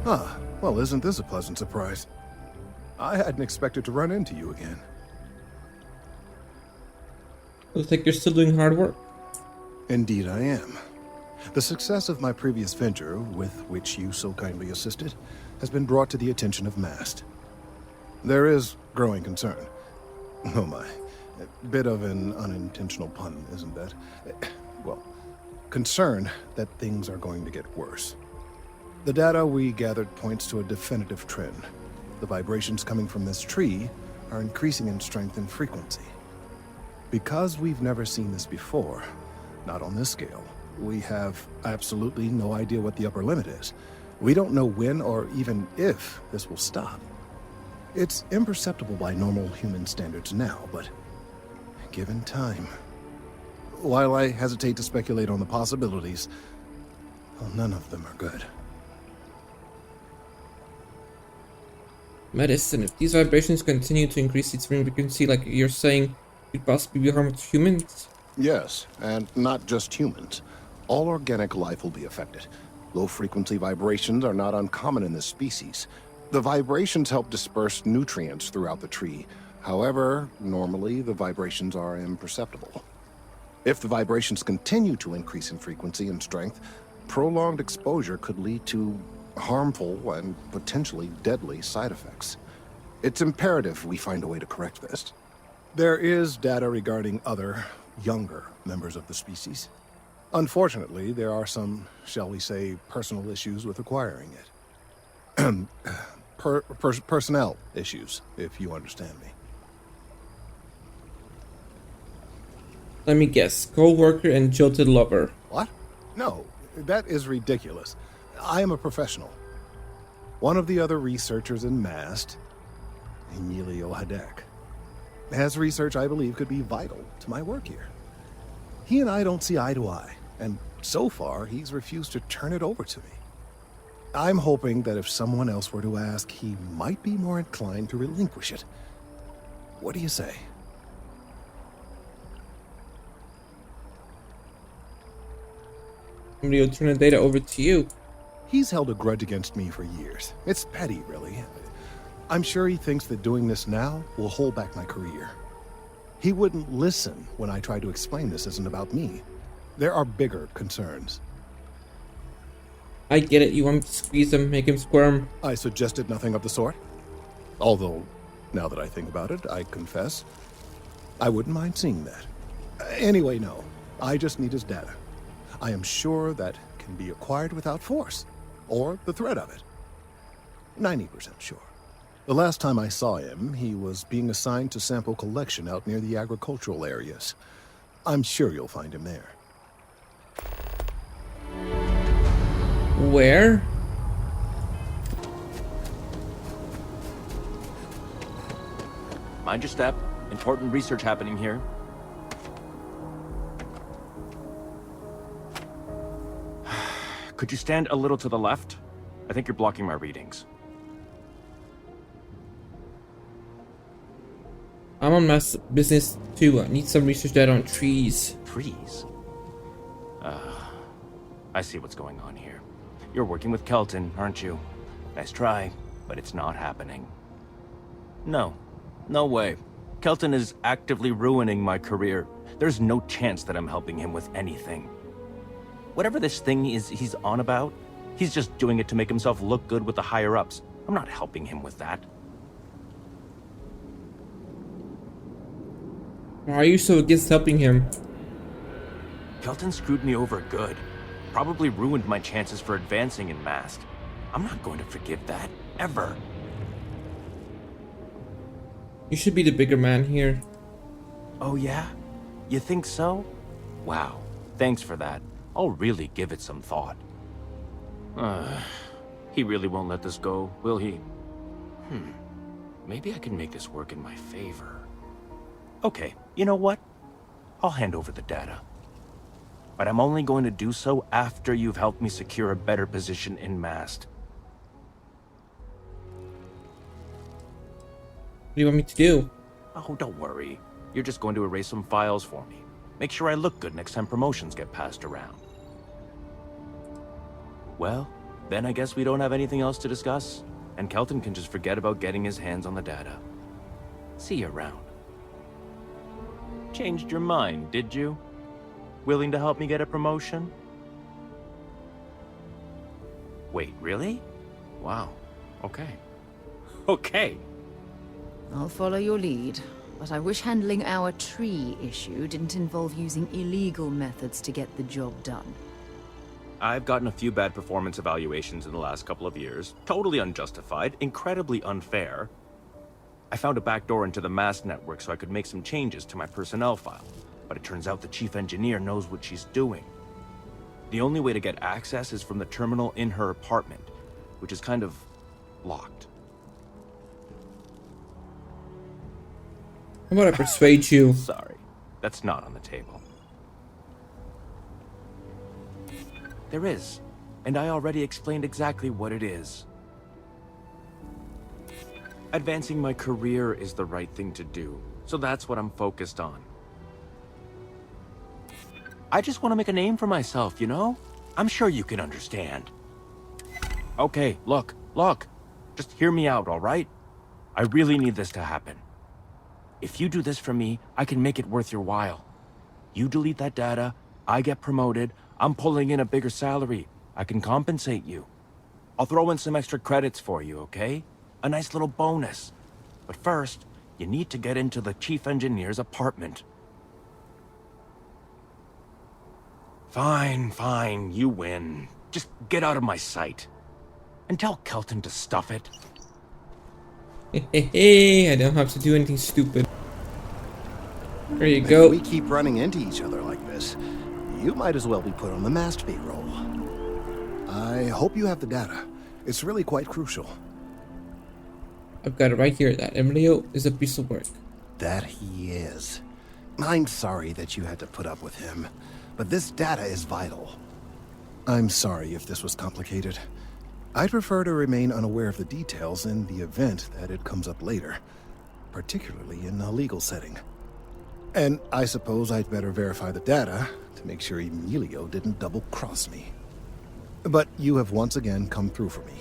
Ah, well, isn't this a pleasant surprise? I hadn't expected to run into you again. Looks like you're still doing hard work. Indeed I am. The success of my previous venture, with which you so kindly assisted, has been brought to the attention of MAST. There is growing concern. Oh my. A bit of an unintentional pun, isn't that? Well, concern that things are going to get worse. The data we gathered points to a definitive trend. The vibrations coming from this tree are increasing in strength and frequency. Because we've never seen this before, not on this scale, we have absolutely no idea what the upper limit is. We don't know when or even if this will stop. It's imperceptible by normal human standards now, but given time. While I hesitate to speculate on the possibilities, well, none of them are good. Medicine. If these vibrations continue to increase its frequency, like you're saying, could possibly be harmful to humans. Yes, and not just humans. All organic life will be affected. Low-frequency vibrations are not uncommon in this species. The vibrations help disperse nutrients throughout the tree. However, normally the vibrations are imperceptible. If the vibrations continue to increase in frequency and strength, prolonged exposure could lead to harmful and potentially deadly side effects. It's imperative we find a way to correct this. There is data regarding other, younger members of the species. Unfortunately, there are some, shall we say, personal issues with acquiring it. Personnel issues, if you understand me. Let me guess. Co-worker and jilted lover. What? No, that is ridiculous. I am a professional. One of the other researchers in MAST, Emilio Hadek, has research I believe could be vital to my work here. He and I don't see eye to eye, and so far he's refused to turn it over to me. I'm hoping that if someone else were to ask, he might be more inclined to relinquish it. What do you say? Somebody will turn the data over to you. He's held a grudge against me for years. It's petty, really. I'm sure he thinks that doing this now will hold back my career. He wouldn't listen when I tried to explain this isn't about me. There are bigger concerns. I get it. You want me to squeeze him, make him squirm. I suggested nothing of the sort. Although, now that I think about it, I confess, I wouldn't mind seeing that. Anyway, no. I just need his data. I am sure that can be acquired without force, or the threat of it. 90% sure. The last time I saw him, he was being assigned to sample collection out near the agricultural areas. I'm sure you'll find him there. Where? Mind your step. Important research happening here. Could you stand a little to the left? I think you're blocking my readings. I'm on mass business too. I need some research data on trees. Trees? I see what's going on here. You're working with Kelton, aren't you? Nice try, but it's not happening. No. No way. Kelton is actively ruining my career. There's no chance that I'm helping him with anything. Whatever this thing is he's on about, he's just doing it to make himself look good with the higher-ups. I'm not helping him with that. Why are you so against helping him? Kelton screwed me over good. Probably ruined my chances for advancing in MAST. I'm not going to forgive that, ever. You should be the bigger man here. Oh yeah? You think so? Wow, thanks for that. I'll really give it some thought. He really won't let this go, will he? Maybe I can make this work in my favor. Okay, you know what? I'll hand over the data. But I'm only going to do so after you've helped me secure a better position in MAST. What do you want me to do? Oh, don't worry. You're just going to erase some files for me. Make sure I look good next time promotions get passed around. Well, Then I guess we don't have anything else to discuss, and Kelton can just forget about getting his hands on the data. See you around. Changed your mind, did you? Willing to help me get a promotion? Wait, really? Wow. Okay. Okay. I'll follow your lead, but I wish handling our tree issue didn't involve using illegal methods to get the job done. I've gotten a few bad performance evaluations in the last couple of years. Totally unjustified, incredibly unfair. I found a backdoor into the MAST network so I could make some changes to my personnel file, but it turns out the chief engineer knows what she's doing. The only way to get access is from the terminal in her apartment, which is kind of locked. How about I persuade you? Sorry, that's not on the table. There is, and I already explained exactly what it is. Advancing my career is the right thing to do, so that's what I'm focused on. I just want to make a name for myself, you know? I'm sure you can understand. Okay, look. Just hear me out, all right? I really need this to happen. If you do this for me, I can make it worth your while. You delete that data, I get promoted, I'm pulling in a bigger salary. I can compensate you. I'll throw in some extra credits for you, okay? A nice little bonus. But first, you need to get into the chief engineer's apartment. Fine, you win. Just get out of my sight. And tell Kelton to stuff it. Hey, I don't have to do anything stupid. There you If go. we keep running into each other like this, you might as well be put on the MAST payroll. I hope you have the data. It's really quite crucial. I've got it right here. That Emilio is a piece of work. That he is. I'm sorry that you had to put up with him, but this data is vital. I'm sorry if this was complicated. I'd prefer to remain unaware of the details in the event that it comes up later, particularly in a legal setting. And I suppose I'd better verify the data to make sure Emilio didn't double-cross me. But you have once again come through for me.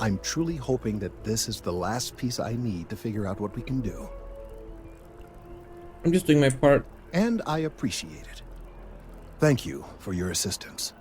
I'm truly hoping that this is the last piece I need to figure out what we can do. I'm just doing my part. And I appreciate it. Thank you for your assistance.